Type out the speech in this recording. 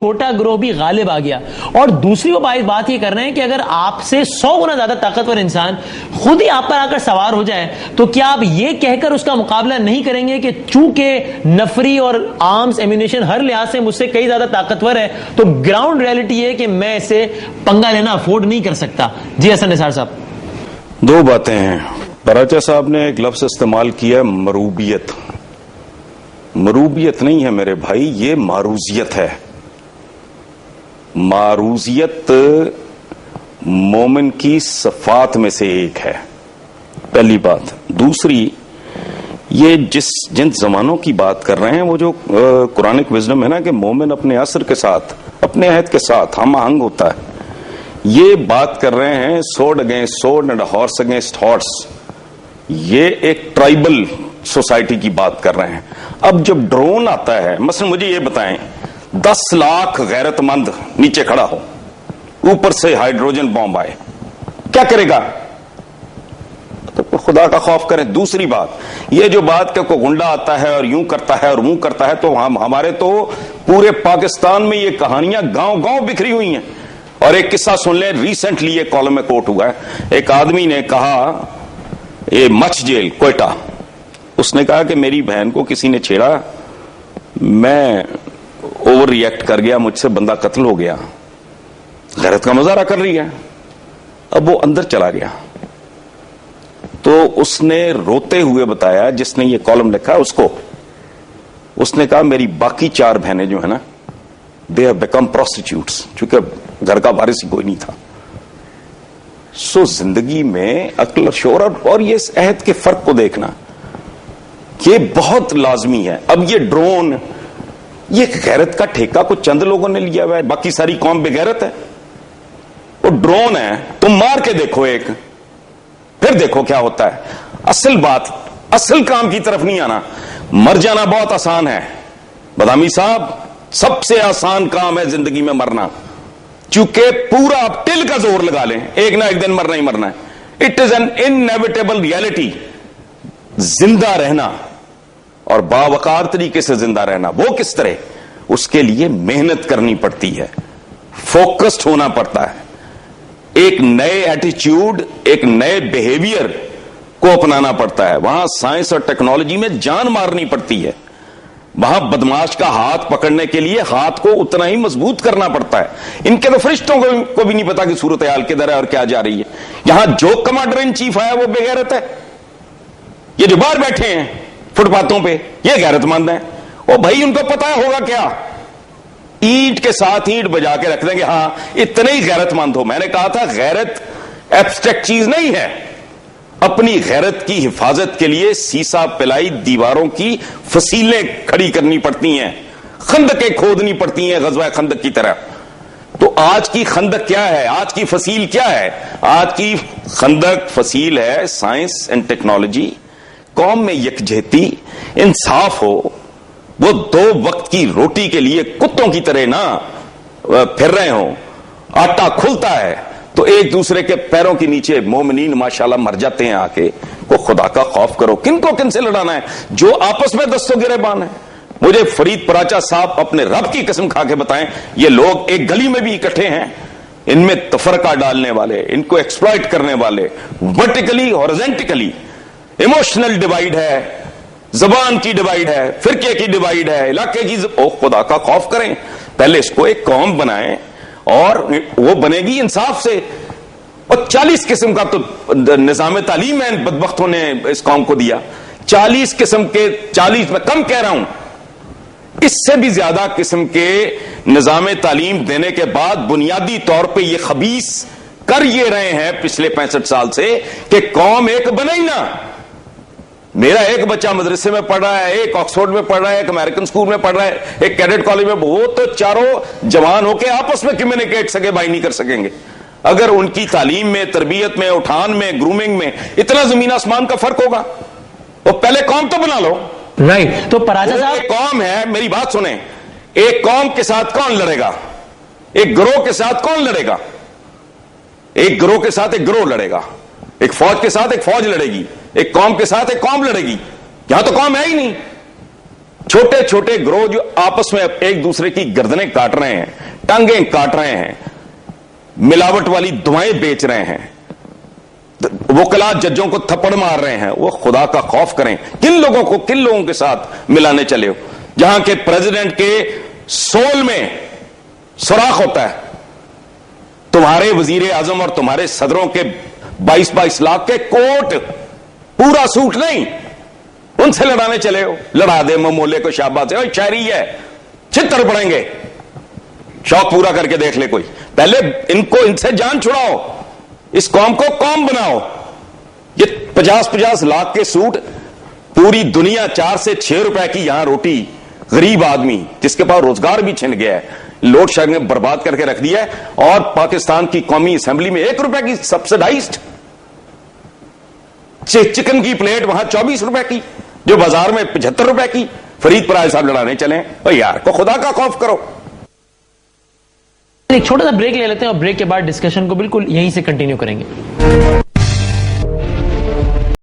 چھوٹا گروہ بھی غالب آ گیا. اور دوسری وہ بات یہ کر رہے ہیں کہ اگر آپ سے 100 گنا زیادہ طاقتور انسان خود ہی آپ پر آ کر سوار ہو جائے تو کیا آپ یہ کہہ کر اس کا مقابلہ نہیں کریں گے کہ چونکہ نفری اور آرمز ایمونیشن ہر لحاظ سے مجھ سے کئی زیادہ طاقتور ہے تو گراؤنڈ ریئلٹی یہ ہے کہ میں اسے پنگا لینا افورڈ نہیں کر سکتا. جی حسن نثار صاحب. دو باتیں ہیں. براچہ صاحب نے ایک لفظ استعمال کیا مروبیت. مروبیت نہیں ہے میرے بھائی، یہ معروضیت ہے. معروضیت مومن کی صفات میں سے ایک ہے، پہلی بات. دوسری، یہ جن زمانوں کی بات کر رہے ہیں وہ جو قرآنک وزڈم ہے نا کہ مومن اپنے عصر کے ساتھ، اپنے عہد کے ساتھ ہم آہنگ ہوتا ہے، یہ بات کر رہے ہیں sword against sword and horse against horse. یہ ایک ٹرائبل سوسائٹی کی بات کر رہے ہیں. اب جب ڈرون آتا ہے، مثلا مجھے یہ بتائیں 10 لاکھ غیرت مند نیچے کھڑا ہو، اوپر سے ہائیڈروجن بم آئے، کیا کرے گا؟ تو خدا کا خوف کریں. دوسری بات، یہ جو بات کہ کوئی گنڈا آتا ہے اور یوں کرتا ہے اور منہ کرتا ہے، تو ہمارے تو پورے پاکستان میں یہ کہانیاں گاؤں گاؤں بکھری ہوئی ہیں. اور ایک قصہ سن لیں، ریسنٹلی ایک کالم میں کوٹ ہوا ہے. ایک آدمی نے کہا، یہ مچھ جیل کوئٹہ، اس نے کہا کہ میری بہن کو کسی نے چھیڑا، میں اوور ری ایکٹ کر گیا، مجھ سے بندہ قتل ہو گیا. غیرت کا مظاہرہ کر رہی ہے. اب وہ اندر چلا گیا تو اس نے روتے ہوئے بتایا، جس نے یہ کالم لکھا اس نے کہا میری باقی 4 بہنیں جو ہیں نا دے ہیو بیکم پروسٹیٹیوٹس، چونکہ گھر کا وارث ہی کوئی نہیں تھا. سو زندگی میں عقل اور شعور اور یہ اس عہد کے فرق کو دیکھنا یہ بہت لازمی ہے. اب یہ ڈرون، یہ غیرت کا ٹھیکہ کو چند لوگوں نے لیا ہوا ہے، باقی ساری قوم بے غیرت ہے. وہ ڈرون ہے، تم مار کے دیکھو ایک، پھر دیکھو کیا ہوتا ہے. اصل بات، اصل کام کی طرف نہیں آنا. مر جانا بہت آسان ہے بدامی صاحب، سب سے آسان کام ہے زندگی میں مرنا، چونکہ پورا آپ ٹل کا زور لگا لیں ایک نہ ایک دن مرنا ہی مرنا ہے. It is an inevitable reality. زندہ رہنا اور باوقار طریقے سے زندہ رہنا، وہ کس طرح؟ اس کے لیے محنت کرنی پڑتی ہے، فوکسڈ ہونا پڑتا ہے، ایک نئے ایٹیچیوڈ، ایک نئے بیہیویئر کو اپنانا پڑتا ہے. وہاں سائنس اور ٹیکنالوجی میں جان مارنی پڑتی ہے. وہاں بدماش کا ہاتھ پکڑنے کے لیے ہاتھ کو اتنا ہی مضبوط کرنا پڑتا ہے. ان کے تو فرشتوں کو بھی نہیں پتا کہ صورتحال کدھر ہے اور کیا جا رہی ہے. یہاں جو کمانڈر ان چیف آیا وہ بے غیرت ہے. یہ جو باہر بیٹھے ہیں فٹ پاتھوں پہ یہ غیرت مند ہیں. او بھائی ان کو پتا ہوگا کیا؟ اینٹ کے ساتھ اینٹ بجا کے رکھ دیں گے، ہاں اتنے ہی غیرت مند ہو. میں نے کہا تھا غیرت ایبسٹریکٹ چیز نہیں ہے. اپنی غیرت کی حفاظت کے لیے سیسا پلائی دیواروں کی فصیلیں کھڑی کرنی پڑتی ہیں، خندقیں کھودنی پڑتی ہیں غزوہ خندق کی طرح. تو آج کی خندق کیا ہے؟ آج کی فصیل کیا ہے؟ آج کی خندق فصیل ہے سائنس اینڈ ٹیکنالوجی. قوم میں یکجہتی، انصاف ہو. وہ 2 وقت کی روٹی کے لیے کتوں کی طرح نہ پھر رہے ہوں. آٹا کھلتا ہے تو ایک دوسرے کے پیروں کے نیچے مومنین ماشاءاللہ مر جاتے ہیں. آ کے کو خدا کا خوف کرو. کن سے لڑانا ہے؟ جو آپس میں دستوں گریبان ہیں. مجھے فرید پراچا صاحب اپنے رب کی قسم کھا کے بتائیں، یہ لوگ ایک گلی میں بھی اکٹھے ہیں، ان میں تفرقہ ڈالنے والے، ان کو ایکسپلائٹ کرنے والے، ورٹیکلی ہارزنٹیکلی ایموشنل ڈیوائیڈ ہے، زبان کی ڈیوائیڈ ہے، فرقے کی ڈیوائیڈ ہے، علاقے کی خدا کا خوف کریں. پہلے اس کو ایک قوم بنائیں اور وہ بنے گی انصاف سے. اور 40 قسم کا تو نظام تعلیم ہے ان بدبختوں نے اس قوم کو دیا. 40 قسم کے، 40 میں کم کہہ رہا ہوں، اس سے بھی زیادہ قسم کے نظام تعلیم دینے کے بعد بنیادی طور پہ یہ خبیث کر یہ رہے ہیں پچھلے 65 سال سے کہ قوم ایک بنے ہی نہ. میرا ایک بچہ مدرسے میں پڑھ رہا ہے، ایک آکسفورڈ میں پڑھ رہا ہے، ایک امریکن اسکول میں پڑھ رہا ہے، ایک کیڈٹ کالج میں. وہ تو چاروں جوان ہو کے آپس میں کمیونیکیٹ سکے بھائی نہیں کر سکیں گے اگر ان کی تعلیم میں، تربیت میں، اٹھان میں، گرومنگ میں اتنا زمین آسمان کا فرق ہوگا. وہ پہلے قوم تو بنا لو. رائٹ. تو پراچا صاحب، ایک قوم ہے، میری بات سنیں، ایک قوم کے ساتھ کون لڑے گا؟ ایک گروہ کے ساتھ کون لڑے گا؟ ایک گروہ کے ساتھ ایک گروہ لڑے گا، ایک فوج کے ساتھ ایک فوج لڑے گی، ایک قوم کے ساتھ ایک قوم لڑے گی. یہاں تو قوم ہے ہی نہیں. چھوٹے چھوٹے گروہ جو آپس میں ایک دوسرے کی گردنیں کاٹ رہے ہیں, ٹانگیں کاٹ رہے ہیں, ملاوٹ والی دعائیں بیچ رہے ہیں, وکلا ججوں کو تھپڑ مار رہے ہیں, وہ خدا کا خوف کریں. کن لوگوں کے ساتھ ملانے چلے ہو جہاں کے پریزیڈنٹ کے سول میں سوراخ ہوتا ہے, تمہارے وزیر اعظم اور تمہارے صدروں کے 22 لاکھ کے کوٹ, پورا سوٹ نہیں, ان سے لڑانے چلے ہو. لڑا دے ممولے کو شاباش سے, شاعری ہے, چھتر پڑیں گے. شوق پورا کر کے دیکھ لے کوئی. پہلے ان سے جان چھڑاؤ, اس قوم کو قوم بناؤ. یہ 50 لاکھ کے سوٹ, پوری دنیا 4 سے 6 روپے کی یہاں روٹی, غریب آدمی جس کے پاس روزگار بھی چھن گیا ہے, لوڈ شیڈنگ نے برباد کر کے رکھ دیا ہے. اور پاکستان کی قومی اسمبلی میں 1 روپے کی سبسڈائزڈ چکن کی پلیٹ وہاں 24 روپے کی, جو بازار میں 75 روپے کی. فرید پرائز صاحب لڑانے چلیں, یار کو خدا کا خوف کرو. ایک چھوٹا سا بریک لے لیتے ہیں اور بریک کے بعد ڈسکشن کو بالکل یہیں سے کنٹینیو کریں گے.